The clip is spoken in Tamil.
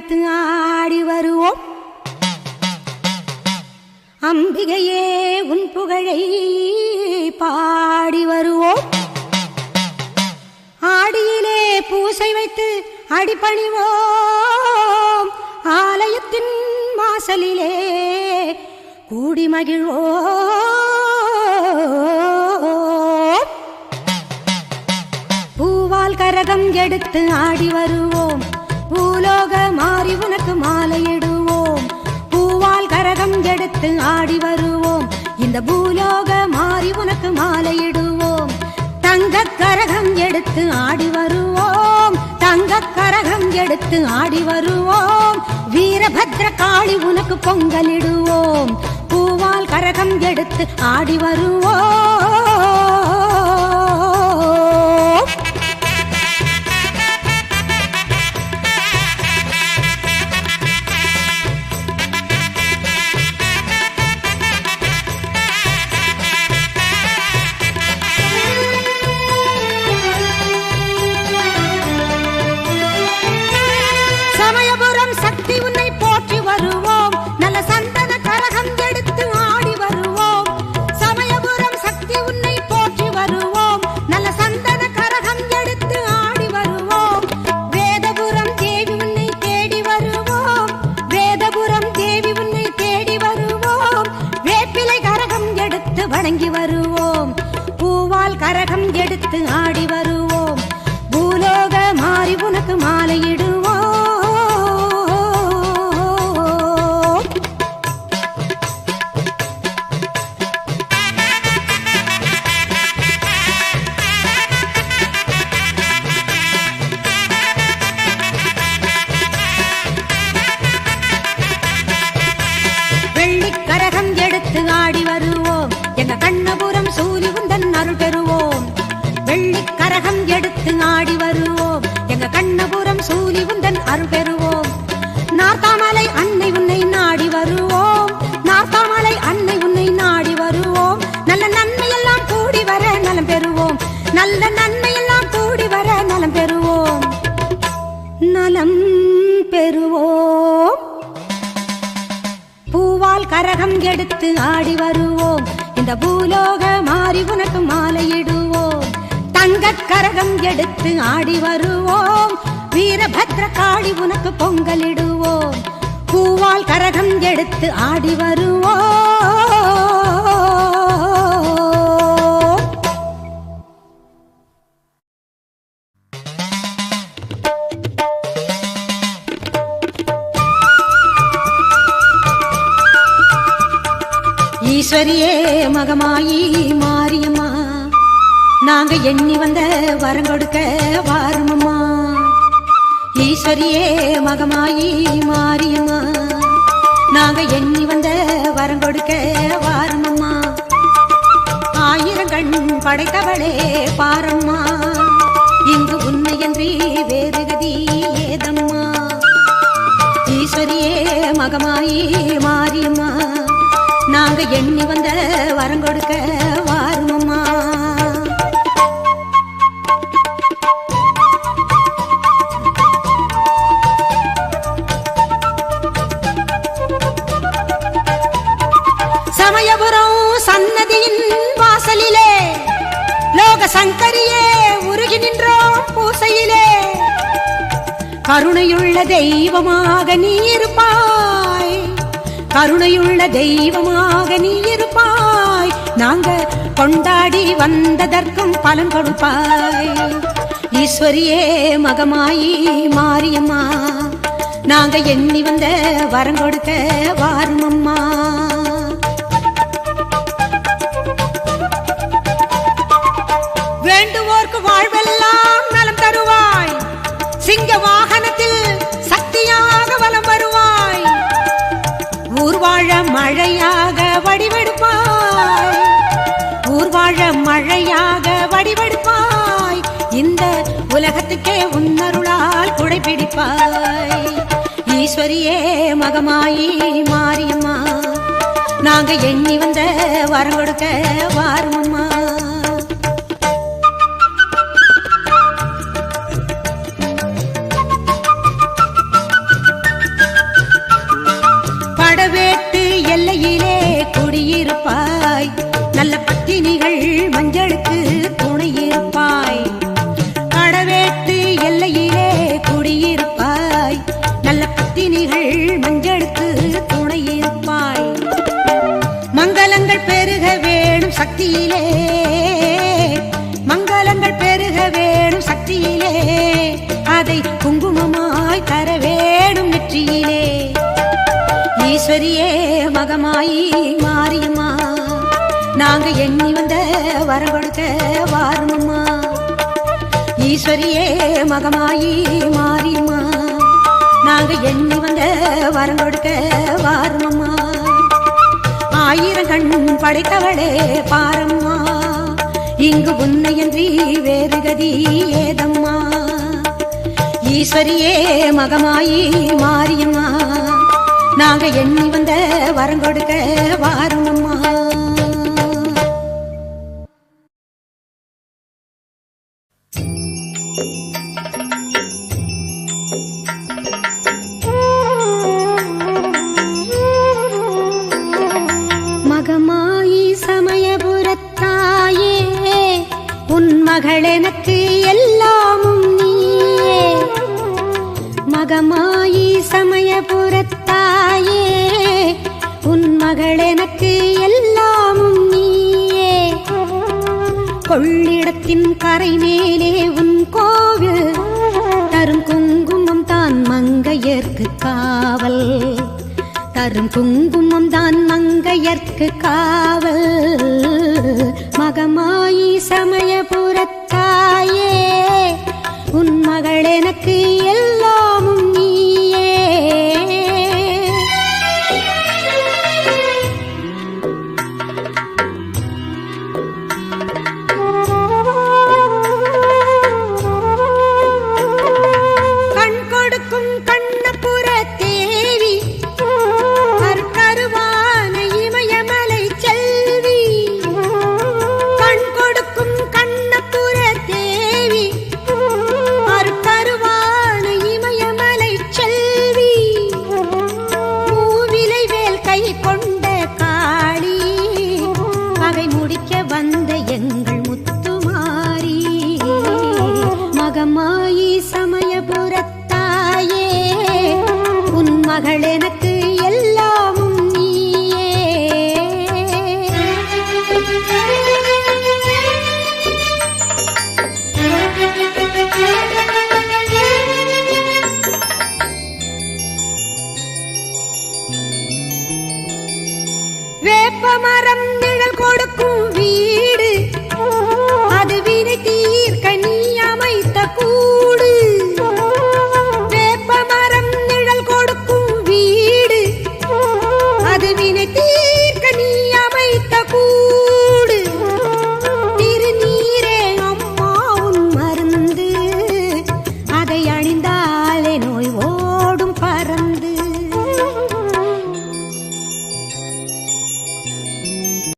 எடுத்து ஆடி வருவோம். அம்பிகையே உன் புகழை பாடி வருவோம். ஆடியிலே பூசை வைத்து அடிபணிவோம். ஆலயத்தின் வாசலிலே கூடி மகிழ்வோம். பூவால் கரகம் எடுத்து ஆடி வருவோம். பூலோக மாறி உனக்கு மாலையிடுவோம். பூவால் கரகம் எடுத்து ஆடி வருவோம். இந்த பூலோக மாறி உனக்கு மாலையிடுவோம். தங்க கரகம் எடுத்து ஆடி வருவோம். தங்க கரகம் எடுத்து ஆடி வருவோம். வீரபத்ர காளி உனக்கு பொங்கலிடுவோம். பூவால் கரகம் எடுத்து ஆடி வருவோம். சக்தி உன்னை போற்றி வருவோம். நல்ல சந்தன கரகம் எடுத்து ஆடி வருவோம். சமயபுரம் சக்தி உன்னை போற்றி வருவோம். நல்ல சந்தன கரகம் எடுத்து ஆடி வருவோம். வேதபுரம் தேவி உன்னை தேடி வருவோம். வேதபுரம் தேவி உன்னை தேடி வருவோம். வேப்பிலை கரகம் எடுத்து வணங்கி வருவோம். பூவால் கரகம் எடுத்து ஆடி வருவோம். பூலோக மாறி உனக்கு மாலையிடுவோம். வெள்ளிக்கரகம் எடுத்து ஆடி வருவோம். எங்க கண்ணபுரம் சூரி உந்தன் அருள் பெறுவோம். வெள்ளிக்கரகம் எடுத்து ஆடி வருவோம். எங்க கண்ணபுரம் சூரி உந்தன் அருள் பெறுவோம். நார்த்தாமலை அன்னை உன்னை நாடி வருவோம். நார்த்தாமலை அன்னை உன்னை நாடி வருவோம். நல்ல நன்மையெல்லாம் கூடி வர நலம் பெறுவோம். நல்ல நன்மையெல்லாம் கூடி வர நலம் பெறுவோம். நலம் பெறுவோம். பூவால் கரகம் எடுத்து ஆடி வருவோம். இந்த பூலோக மாறி உனக்கு மாலையிடுவோம். தங்க கரகம் எடுத்து ஆடி வருவோம். வீரபத்ர காளி உனக்கு பொங்கலிடுவோம். பூவால் கரகம் எடுத்து ஆடி வருவோம். ஈஸ்வரியே மகமாயி மாரியம்மா, நாங்க எண்ணி வந்த வரம் கொடுக்க வாருமம்மா. ஈஸ்வரியே மகமாயி மாரியம்மா, நாங்க எண்ணி வந்த வரம் கொடுக்க வாருமம்மா. ஆயிரம் கண் படைத்தவளே பாரம்மா, இங்கு உன்னையன்றி வேறு கதி ஏதம்மா. ஈஸ்வரியே மகமாயி மாரியம்மா, நாங்க எண்ணி வந்த வரம் கொடுக்க வாருமம்மா. சமயபுரம் சன்னதியின் வாசலிலே லோக சங்கரியே உருகி நின்றோம் பூசையிலே. கருணையுள்ள தெய்வமாக நீ இருப்பாய். கருணையுள்ள தெய்வமாக நீ இருப்பாய். நாங்க கொண்டாடி வந்ததற்கும் பலன் கொடுப்பாய். ஈஸ்வரியே மகமாயி மாரியம்மா, நாங்க எண்ணி வந்த வரம் கொடுக்க வாருமம்மா. வேண்டுவோர்க்கு வாழ்வெல்லாம் நலம் தருவாய். சிங்க வாகனத்தில் சக்தியாக வலம் வருவாய். ஊர்வாழ மழையாக வடிவெடுப்பாய். ஊர்வாழ மழையாக வடிவெடுப்பாய். இந்த உலகத்துக்கே உன்னருளால் குடைபிடிப்பாய். ஈஸ்வரியே மகமாயி மாரியம்மா, நாங்க எண்ணி வந்த வரம் கொடுக்க வாருமம்மா. வேணும் சக்தியிலே, அதை குங்குமமாய் தர வேணும் நெற்றியிலே. ஈஸ்வரியே மகமாயி மாரியம்மா, நாங்க எண்ணி வந்த வரம் கொடுக்க வாருமம்மா. ஈஸ்வரியே மகமாயி மாரியம்மா, நாங்க எண்ணி வந்த வரம் கொடுக்க வாருமம்மா. ஆயிரம் கண் படைத்தவளே பாரம்மா, இங்கு உன்னையன்றி வேறு கதி ஏதம்மா. ஈஸ்வரியே மகமாயி மாரியம்மா, நாங்க எண்ணி வந்த வரம் கொடுக்க வாருமம்மா. மகமாயி சமயபுரத்தாயே, உன் மகள் எனக்கு எல்லாமும் நீயே. மகமாயி சமயபுரத்தாயே, உன் மகள் எனக்கு எல்லாமும் நீயே. கொள்ளிடத்தின் கரை மேலே உன் கோவில், தரும் குங்குமம் தான் மங்கையர்க்கு காவல். தரும் குங்குமம் தான் மங்கையர்க்கு காவல். மகமாயி சமயபுரத்தாயே, உன் மகள் எனக்கு எல்லாமும் நீயே. கண் கொடுக்கும் கண்ணபுர தேவி, கருவான இமயமலை செல்வி. கண் கொடுக்கும் கண்ணபுர தேவி, கருவான இமயமலை செல்வி. மூவிலை வேல் கை கொண்ட காளி, பகை முடிக்க வந்த எங்கள் முத்துமாரி. மகமாயி சமயபுரத்தாயே, உன் மகள் எனக்கு எல்லாமும் நீயே. வேப்பமரம் நிழல் கொடுக்கும்